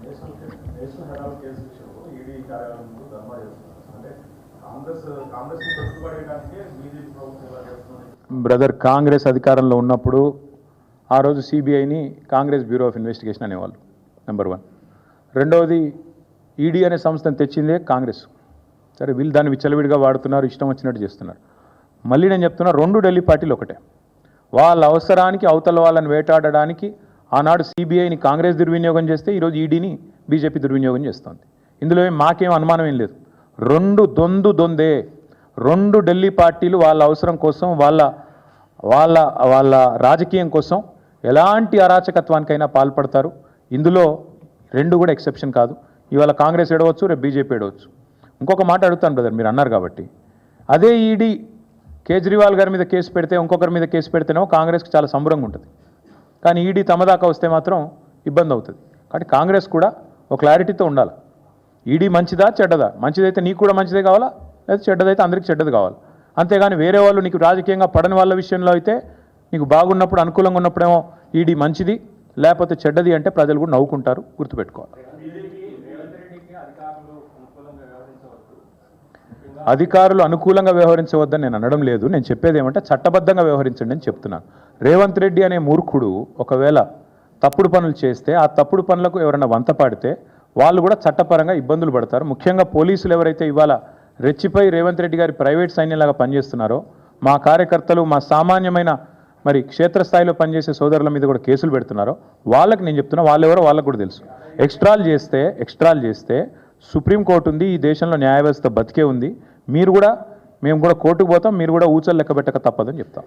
National Herald case విషయంలో ED కార్యాలయం ముందు ధర్నా చేస్తున్నారు. అంటే కాంగ్రెస్ తొట్టుపడేయడానికే బీజేపీ ప్రభుత్వం ఇలా చేస్తుంది. బ్రదర్, కాంగ్రెస్ అధికారంలో ఉన్నప్పుడు ఆ రోజు సిబిఐని కాంగ్రెస్ బ్యూరో ఆఫ్ ఇన్వెస్టిగేషన్ అనేవాళ్ళు, నెంబర్ 1. రెండవది, ఈడీ అనే సంస్థను తెచ్చిందే కాంగ్రెస్. సరే, వీళ్ళు దాన్ని విచ్చలవిడిగా వాడుతున్నారు, ఇష్టం వచ్చినట్టు చేస్తున్నారు. మళ్ళీ నేను చెప్తున్నా, 2 ఢిల్లీ పార్టీలు ఒకటే. వాళ్ళ అవసరానికి అవతల వాళ్ళని వేటాడడానికి ఆనాడు సిబిఐని కాంగ్రెస్ దుర్వినియోగం చేస్తే ఈరోజు ఈడీని బీజేపీ దుర్వినియోగం చేస్తుంది. ఇందులో మాకేం అనుమానం ఏం లేదు. 2 దొందే. 2 ఢిల్లీ పార్టీలు వాళ్ళ అవసరం కోసం, వాళ్ళ రాజకీయం కోసం ఎలాంటి అరాచకత్వానికైనా పాల్పడతారు. ఇందులో 2 కూడా ఎక్సెప్షన్ కాదు. ఇవాళ కాంగ్రెస్ ఏడవచ్చు, రేపు బీజేపీ ఏడవచ్చు. ఇంకొక మాట అడుగుతాను బ్రదర్, మీరు అన్నారు కాబట్టి, అదే ఈడీ కేజ్రీవాల్ గారి మీద కేసు పెడితే, ఇంకొకరి మీద కేసు పెడితేనేమో కాంగ్రెస్కి చాలా సంబరంగా ఉంటుంది. కానీ ఈడీ తమ దాకా వస్తే మాత్రం ఇబ్బంది అవుతుంది. కాబట్టి కాంగ్రెస్ కూడా ఒక క్లారిటీతో ఉండాలి. ఈడీ మంచిదా చెడ్డదా? మంచిదైతే నీకు కూడా మంచిదే కావాలా, లేదా చెడ్డదైతే అందరికీ చెడ్డది కావాలి. అంతేగాని వేరే వాళ్ళు నీకు రాజకీయంగా పడని వాళ్ళ విషయంలో అయితే నీకు బాగున్నప్పుడు, అనుకూలంగా ఉన్నప్పుడేమో ఈడీ మంచిది, లేకపోతే చెడ్డది అంటే ప్రజలు కూడా నవ్వుకుంటారు. గుర్తుపెట్టుకోవాలి. అధికారులు అనుకూలంగా వ్యవహరించవద్దని నేను అనడం లేదు. నేను చెప్పేది ఏమంటే చట్టబద్ధంగా వ్యవహరించండి అని చెప్తున్నాను. రేవంత్ రెడ్డి అనే మూర్ఖుడు ఒకవేళ తప్పుడు పనులు చేస్తే, ఆ తప్పుడు పనులకు ఎవరైనా వంత పాడితే వాళ్ళు కూడా చట్టపరంగా ఇబ్బందులు పడతారు. ముఖ్యంగా పోలీసులు ఎవరైతే ఇవాళ రెచ్చిపోయి రేవంత్ రెడ్డి గారి ప్రైవేట్ సైన్యంలాగా పనిచేస్తున్నారో, మా కార్యకర్తలు, మా సామాన్యమైన మరి క్షేత్రస్థాయిలో పనిచేసే సోదరుల మీద కూడా కేసులు పెడుతున్నారో వాళ్ళకి నేను చెప్తున్నా, వాళ్ళెవరో వాళ్ళకు కూడా తెలుసు. ఎక్స్ట్రాలు చేస్తే సుప్రీంకోర్టు ఉంది, ఈ దేశంలో న్యాయ వ్యవస్థ బతికే ఉంది. మేము కూడా కోర్టుకు పోతాం, మీరు కూడా ఊచలు లెక్క పెట్టక తప్పదని చెప్తాం.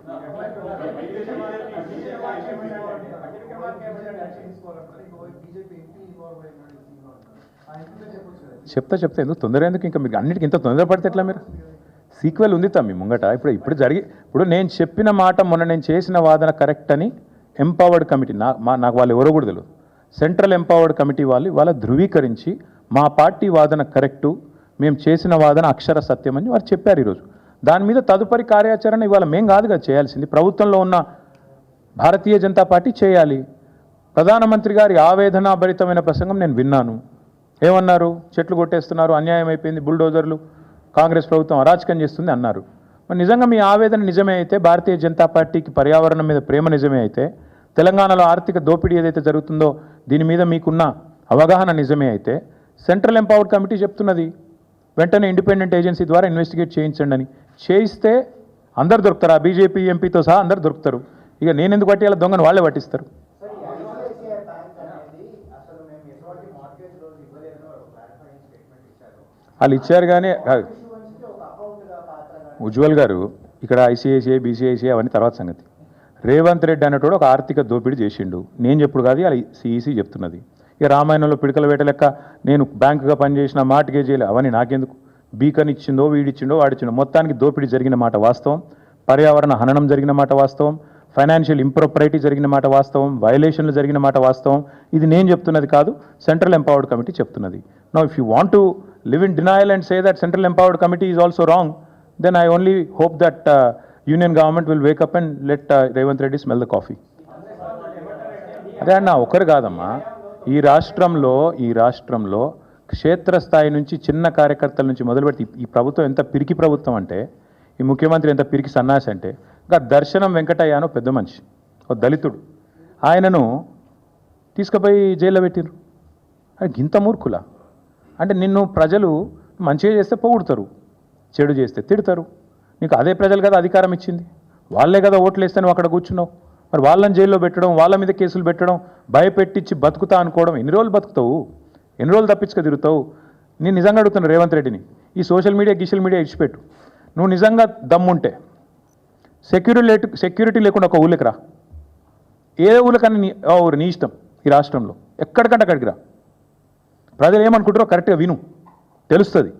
చెప్తా ఎందుకు తొందర, ఎందుకు ఇంకా మీరు అన్నిటికీ ఇంత తొందరపడితే ఎట్లా? మీరు సీక్వెల్ ఉంది మీ ముంగట. ఇప్పుడు నేను చెప్పిన మాట, మొన్న నేను చేసిన వాదన కరెక్ట్ అని ఎంపవర్డ్ కమిటీ, నాకు వాళ్ళు ఎవరో కూడా తెలియదు, సెంట్రల్ ఎంపవర్డ్ కమిటీ వాళ్ళు ఇవాళ ధృవీకరించి మా పార్టీ వాదన కరెక్టు, మేము చేసిన వాదన అక్షర సత్యం అని వారు చెప్పారు ఈరోజు. దాని మీద తదుపరి కార్యాచరణ ఇవాళ మేం కాదుగా చేయాల్సింది, ప్రభుత్వంలో ఉన్న భారతీయ జనతా పార్టీ చేయాలి. ప్రధానమంత్రి గారి ఆవేదనాభరితమైన ప్రసంగం నేను విన్నాను. ఏమన్నారు? చెట్లు కొట్టేస్తున్నారు, అన్యాయం అయిపోయింది, బుల్డోజర్లు, కాంగ్రెస్ ప్రభుత్వం అరాచకం చేస్తుంది అన్నారు. మరి నిజంగా మీ ఆవేదన నిజమే అయితే, భారతీయ జనతా పార్టీకి పర్యావరణం మీద ప్రేమ నిజమే అయితే, తెలంగాణలో ఆర్థిక దోపిడీ ఏదైతే జరుగుతుందో దీని మీద మీకున్న అవగాహన నిజమే అయితే, సెంట్రల్ ఎంపవర్డ్ కమిటీ చెప్తున్నది వెంటనే ఇండిపెండెంట్ ఏజెన్సీ ద్వారా ఇన్వెస్టిగేట్ చేయించండి అని. చేయిస్తే అందరు దొరుకుతారు, ఆ బీజేపీ ఎంపీతో సహా అందరు దొరుకుతారు. ఇక నేను ఎందుకు పట్టి అలా దొంగను వాళ్ళే పట్టిస్తారు. వాళ్ళు ఇచ్చారు కానీ ఉజ్వల్ గారు, ఇక్కడ ఐసీఐసీఐ, బీసీఐసీఐ అవన్నీ తర్వాత సంగతి. రేవంత్ రెడ్డి అనేటోడు ఒక ఆర్థిక దోపిడీ చేసిండు. నేను చెప్పుడు కాదు, అలా సిఈసీ చెప్తున్నది. ఇక రామాయణంలో పిడకల వేట లెక్క నేను బ్యాంకుగా పనిచేసిన మార్ట్గేజీలు అవన్నీ నాకెందుకు? బీకన్ ఇచ్చిందో, వీడిచ్చిండో, వాడిచ్చిండో, మొత్తానికి దోపిడీ జరిగిన మాట వాస్తవం, పర్యావరణ హననం జరిగిన మాట వాస్తవం, ఫైనాన్షియల్ ఇంప్రాపరిటీ జరిగిన మాట వాస్తవం, వయలేషన్లు జరిగిన మాట వాస్తవం. ఇది నేను చెప్తున్నది కాదు, సెంట్రల్ ఎంపవర్డ్ కమిటీ చెప్తున్నది. Now if you want to live in denial and say that Central Empowered Committee is also wrong, then I only hope that Union government will wake up and let Revanth Reddy smell the coffee. అదే అన్న, ఒకరు కాదమ్మా, ఈ రాష్ట్రంలో క్షేత్రస్థాయి నుంచి చిన్న కార్యకర్తల నుంచి మొదలు పెడితే ఈ ప్రభుత్వం ఎంత పిరికి ప్రభుత్వం అంటే, ఈ ముఖ్యమంత్రి ఎంత పిరికి సన్నాసి అంటే, ఇంకా దర్శనం వెంకటయ్య అని పెద్ద మనిషి, ఒక దళితుడు, ఆయనను తీసుకుపోయి జైల్లో పెట్టిరు. అది గింత మూర్ఖులా? అంటే నిన్ను ప్రజలు మంచిగా చేస్తే పొగుడుతారు, చెడు చేస్తే తిడతారు. నీకు అదే ప్రజలు కదా అధికారం ఇచ్చింది, వాళ్ళే కదా ఓట్లు వేస్తే నువ్వు అక్కడ కూర్చున్నావు. మరి వాళ్ళని జైల్లో పెట్టడం, వాళ్ళ మీద కేసులు పెట్టడం, భయపెట్టించి బతుకుతా అనుకోవడం, ఎన్ని రోజులు బతుకుతావు? ఎన్ని రోజులు తప్పించుకు తిరుగుతావు? నేను నిజంగా అడుగుతున్నా రేవంత్ రెడ్డిని, ఈ సోషల్ మీడియా ఇడిచిపెట్టు. నువ్వు నిజంగా దమ్ముంటే సెక్యూరిటీ లేకుండా ఒక ఊళ్ళకి రా, ఏ ఊళ్ళకన్నా ఊరు నీ ఇష్టం, ఈ రాష్ట్రంలో ఎక్కడికంటే అక్కడికి రా. ప్రజలు ఏమనుకుంటారో కరెక్ట్గా విను, తెలుస్తుంది.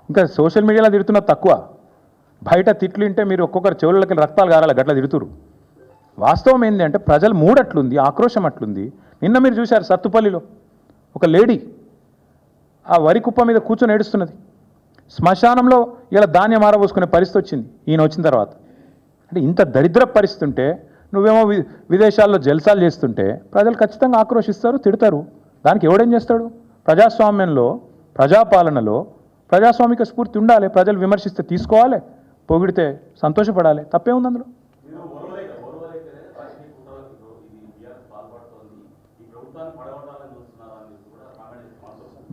ఇంకా సోషల్ మీడియాలో తిడుతున్న తక్కువ, బయట తిట్లు వింటే మీరు ఒక్కొక్కరు చెవులకి రక్తాలు గారాలి, గట్లా తిడుతురు. వాస్తవం ఏంటి అంటే ప్రజల మూడ్ అట్లుంది, ఆక్రోశం అట్లుంది. నిన్న మీరు చూశారు సత్తుపల్లిలో ఒక లేడీ ఆ వరి కుప్ప మీద కూర్చొని ఏడుస్తున్నది. శ్మశానంలో ఇలా ధాన్యం ఆరబోసుకునే పరిస్థితి వచ్చింది ఈయన వచ్చిన తర్వాత. అంటే ఇంత దరిద్ర పరిస్థితి ఉంటే నువ్వేమో విదేశాల్లో జల్సాలు చేస్తుంటే ప్రజలు ఖచ్చితంగా ఆక్రోశిస్తారు, తిడతారు. దానికి ఎవడేం చేస్తాడు? ప్రజాస్వామ్యంలో, ప్రజాపాలనలో ప్రజాస్వామిక స్ఫూర్తి ఉండాలి. ప్రజలు విమర్శిస్తే తీసుకోవాలి, పొగిడితే సంతోషపడాలి. తప్పే ఉంది అందులో?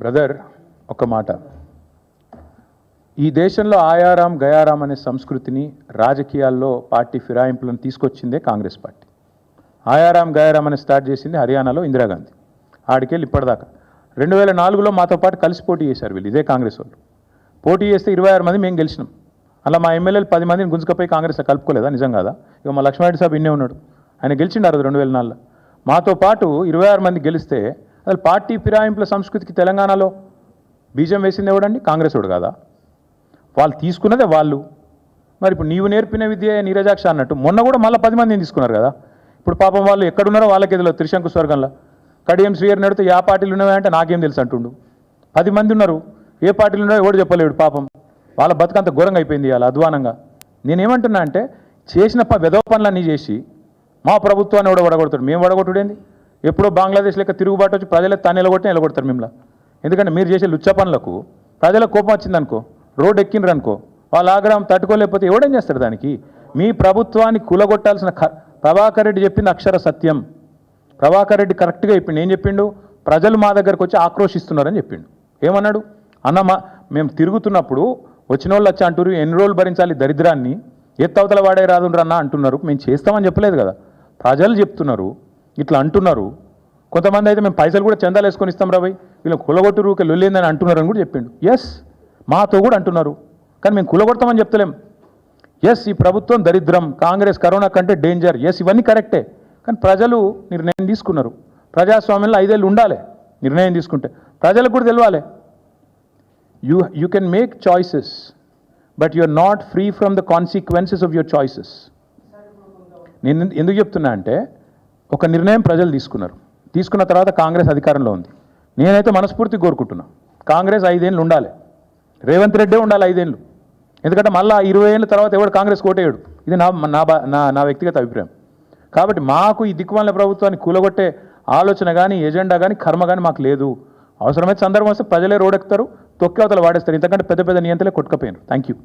బ్రదర్, ఒక మాట, ఈ దేశంలో ఆయారాం గయారాం అనే సంస్కృతిని రాజకీయాల్లో పార్టీ ఫిరాయింపులను తీసుకొచ్చిందే కాంగ్రెస్ పార్టీ. ఆయారాం గయారాం అని స్టార్ట్ చేసింది హర్యానాలో ఇందిరాగాంధీ. ఆడికెళ్ళి ఇప్పటిదాకా 2004లో మాతో పాటు కలిసి పోటీ చేశారు వీళ్ళు, ఇదే కాంగ్రెస్ వాళ్ళు. పోటీ చేస్తే 26 మంది మేము గెలిచినాం. అలా మా ఎమ్మెల్యేలు 10 మందిని గుంజుకపోయి కాంగ్రెస్లో కలుపుకోలేదా? నిజం కాదా? ఇక మా లక్ష్మారెడ్డి సాబ్ ఇన్నే ఉన్నాడు, ఆయన గెలిచిండారు 2004లో. మాతో పాటు 26 మంది గెలిస్తే అసలు పార్టీ ఫిరాయింపుల సంస్కృతికి తెలంగాణలో బీజం వేసింది ఎవడండి? కాంగ్రెస్ వాడు కాదా? వాళ్ళు తీసుకున్నదే వాళ్ళు. మరి ఇప్పుడు నీవు నేర్పిన విద్య నీరజాక్ష అన్నట్టు మొన్న కూడా మళ్ళీ 10 మందిని తీసుకున్నారు కదా. ఇప్పుడు పాపం వాళ్ళు ఎక్కడున్నారో వాళ్ళకి ఎదులో త్రిశంకు స్వర్గంలో. కడియం శ్రీయర్ నడితే ఏ పార్టీలు ఉన్నాయంటే నాకేం తెలుసు అంటుండు. 10 మంది ఉన్నారు, ఏ పార్టీలు ఉన్నారో ఎవడు చెప్పలేడు. పాపం వాళ్ళ బతుకంత ఘోరంగా అయిపోయింది ఇవాళ, అధ్వానంగా. నేనేమంటున్నా అంటే చేసిన వెధవ పనులన్నీ చేసి మా ప్రభుత్వాన్ని ఎవడో వడగొడతాడు. మేము వడగొట్టుడేంది? ఎప్పుడో బంగ్లాదేశ్ లెక్క తిరుగుబాటు వచ్చి ప్రజలే తను ఎలగొట్టి నిలగొడతారు మిమ్మల్ని. ఎందుకంటే మీరు చేసే లుచ్చ పనులకు ప్రజల కోపం వచ్చిందనుకో, రోడ్డు ఎక్కిండ్రు అనుకో, వాళ్ళ ఆగ్రహం తట్టుకోలేకపోతే ఎవడేం చేస్తాడు దానికి? మీ ప్రభుత్వాన్ని కూలగొట్టాల్సిన ప్రభాకర్ రెడ్డి చెప్పింది అక్షర సత్యం. ప్రభాకర్ రెడ్డి కరెక్ట్గా చెప్పిండు. ఏం చెప్పిండు? ప్రజలు మా దగ్గరకు వచ్చి ఆక్రోషిస్తున్నారని చెప్పిండు. ఏమన్నాడు? అన్న మేము తిరుగుతున్నప్పుడు వచ్చిన వాళ్ళు వచ్చి అంటారు, ఎన్ని రోజులు భరించాలి దరిద్రాన్ని, ఎత్తవతల వాడే రాదుండ్రన్నా అంటున్నారు. మేము చేస్తామని చెప్పలేదు కదా, ప్రజలు చెప్తున్నారు, ఇట్లా అంటున్నారు. కొంతమంది అయితే మేము పైసలు కూడా చందాలు వేసుకొని ఇస్తాం రాబోయ్, వీళ్ళు కులగొట్టురు లొల్లేందని అంటున్నారు అని కూడా చెప్పిండు. ఎస్, మాతో కూడా అంటున్నారు, కానీ మేము కులగొడతామని చెప్తలేం. ఎస్, ఈ ప్రభుత్వం దరిద్రం, కాంగ్రెస్ కరోనా కంటే డేంజర్, ఎస్ ఇవన్నీ కరెక్టే. కానీ ప్రజలు నిర్ణయం తీసుకున్నారు. ప్రజాస్వామ్యంలో 5 ఏళ్ళు ఉండాలి నిర్ణయం తీసుకుంటే. ప్రజలకు కూడా తెలియాలి, you can make choices but you are not free from the consequences of your choices. నేను ఎందుకు చెప్తున్నా అంటే ఒక నిర్ణయం ప్రజలు తీసుకున్నారు, తీసుకున్న తర్వాత కాంగ్రెస్ అధికారంలో ఉంది. నేనైతే మనస్ఫూర్తిగా కోరుకుంటున్నా కాంగ్రెస్ 5 ఏళ్ళు ఉండాలి, రేవంత్ రెడ్డే ఉండాలి 5 ఏళ్ళు. ఎందుకంటే మళ్ళీ 20 ఏళ్ళ తర్వాత ఎవడు కాంగ్రెస్ కోటేయడు. ఇది నా వ్యక్తిగత అభిప్రాయం. కాబట్టి మాకు ఈ దిక్కుమాలిన ప్రభుత్వాన్ని కూలగొట్టే ఆలోచన కానీ, ఎజెండా కానీ, కర్మ కానీ మాకు లేదు. అవసరమైతే సందర్భం వస్తే ప్రజలే రోడెక్కుతారు, తొక్కి అవతల వాడేస్తారు. ఇంతకంటే పెద్ద పెద్ద నియంత్రణలే కొట్టుకపోయినారు. Thank you.